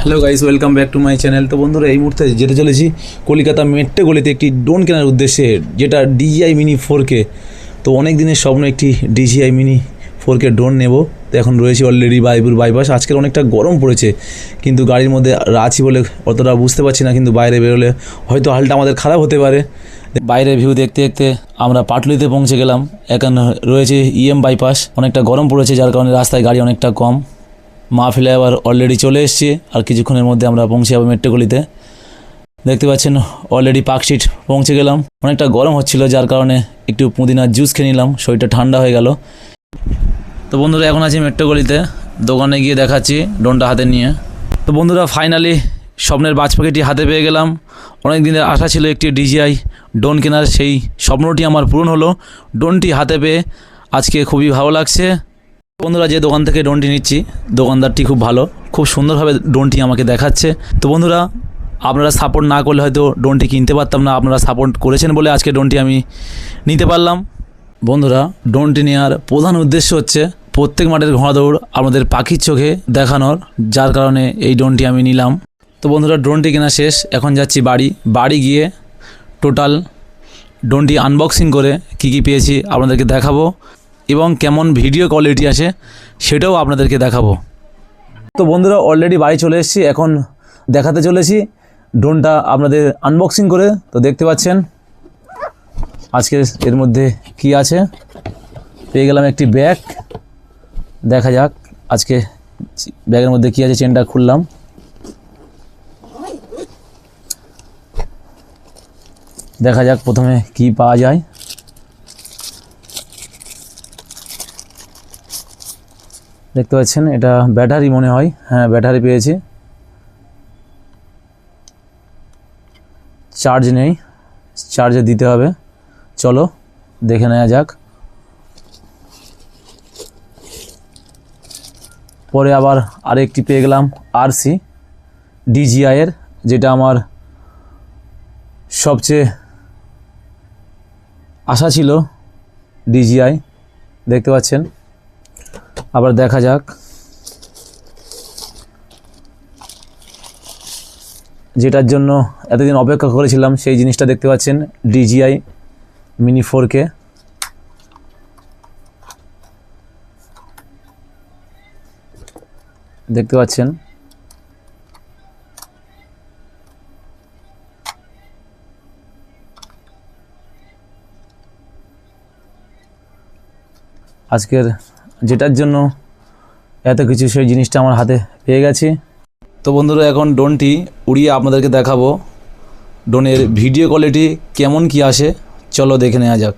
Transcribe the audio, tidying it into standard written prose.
Hello guys, welcome back to my channel. তো বন্ধুরা, এই মুহূর্তে যেতে চলেছি কলকাতা মেট্রো গলিতে একটি ড্রোন কেনার উদ্দেশ্যে, যেটা DJI মিনি 4K। তো অনেক দিনের স্বপ্ন একটি DJI মিনি 4K ড্রোন নেব। তো এখন রয়েছে অলরেডি বায়পুর বাইপাস। আজকের অনেকটা গরম পড়েছে, কিন্তু গাড়ির মধ্যে আছি বলে অতটা বুঝতে পারছি না, কিন্তু বাইরে বেরোলে হয়তো হালটা আমাদের খারাপ হতে পারে। বাইরে ভিউ দেখতে দেখতে আমরা পাটুলিতে পৌঁছে গেলাম। এখন রয়েছে বাইপাস। অনেকটা গরম পড়েছে, যার কারণে রাস্তায় গাড়ি অনেকটা কম। মা ফ্লাইওভার অলরেডি চলে এসেছি, আর কিছুক্ষণের মধ্যে আমরা পৌঁছে যাবো মেট্রোগলিতে। দেখতে পাচ্ছেন অলরেডি পার্ক স্ট্রিট পৌঁছে গেলাম। অনেকটা গরম হচ্ছিল, যার কারণে একটু পুদিনার জুস খেয়ে নিলাম, শরীরটা ঠান্ডা হয়ে গেল। তো বন্ধুরা, এখন আছি মেট্রোগলিতে, দোকানে গিয়ে দেখাচ্ছি ড্রোনটা হাতে নিয়ে। তো বন্ধুরা, ফাইনালি স্বপ্নের বাজ পাখিটি হাতে পেয়ে গেলাম। অনেক দিনের আশা ছিল একটি DJI ড্রোন কেনার, সেই স্বপ্নটি আমার পূরণ হলো। ড্রোনটি হাতে পেয়ে আজকে খুবই ভালো লাগছে। বন্ধুরা, যে দোকান থেকে ড্রোনটি নিচ্ছি, দোকানদারটি খুব ভালো, খুব সুন্দরভাবে ড্রোনটি আমাকে দেখাচ্ছে। তো বন্ধুরা, আপনারা সাপোর্ট না করলে হয়তো ড্রোনটি কিনতে পারতাম না। আপনারা সাপোর্ট করেছেন বলে আজকে ড্রোনটি আমি নিতে পারলাম। বন্ধুরা, ড্রোনটি নেওয়ার প্রধান উদ্দেশ্য হচ্ছে প্রত্যেক মাঠের ঘোড়া দৌড় আমাদের পাখির চোখে দেখানোর, যার কারণে এই ড্রোনটি আমি নিলাম। তো বন্ধুরা, ড্রোনটি কেনা শেষ, এখন যাচ্ছি বাড়ি গিয়ে টোটাল ড্রোনটি আনবক্সিং করে কি পেয়েছি আপনাদেরকে দেখাবো, এবং কেমন ভিডিও কোয়ালিটি আছে সেটাও আপনাদেরকে দেখাবো। তো বন্ধুরা, অলরেডি বাড়ি চলে এসেছি, এখন দেখাতে চলেছি ড্রোনটা আপনাদের আনবক্সিং করে। তো দেখতে পাচ্ছেন আজকে এর মধ্যে কি আছে। পেয়ে গেলাম একটি ব্যাগ, দেখা যাক আজকে ব্যাগের মধ্যে কি আছে। চেনটা খুললাম, দেখা যাক প্রথমে কি পাওয়া যায়। দেখতে পাচ্ছেন এটা ব্যাটারি মনে হয়, হ্যাঁ ব্যাটারি পেয়েছি। চার্জ নেই, চার্জে দিতে হবে, চলো দেখে নেওয়া যাক। পরে আবার আরেকটি পেয়ে গেলাম RC DJI এর, যেটা আমার সবচেয়ে আশা ছিল DJI। দেখতে পাচ্ছেন, আবার দেখা যাক। যেটার জন্য এতদিন অপেক্ষা করেছিলাম সেই জিনিসটা দেখতে পাচ্ছেন, DJI মিনি 4K। দেখতে পাচ্ছেন আজকের যেটার জন্য এত কিছু, সেই জিনিসটা আমার হাতে পেয়ে গেছি। তো বন্ধুরা, এখন ড্রোনটি উড়িয়ে আপনাদেরকে দেখাবো ড্রোনের ভিডিও কোয়ালিটি কেমন কি আসে, চলো দেখে নেওয়া যাক।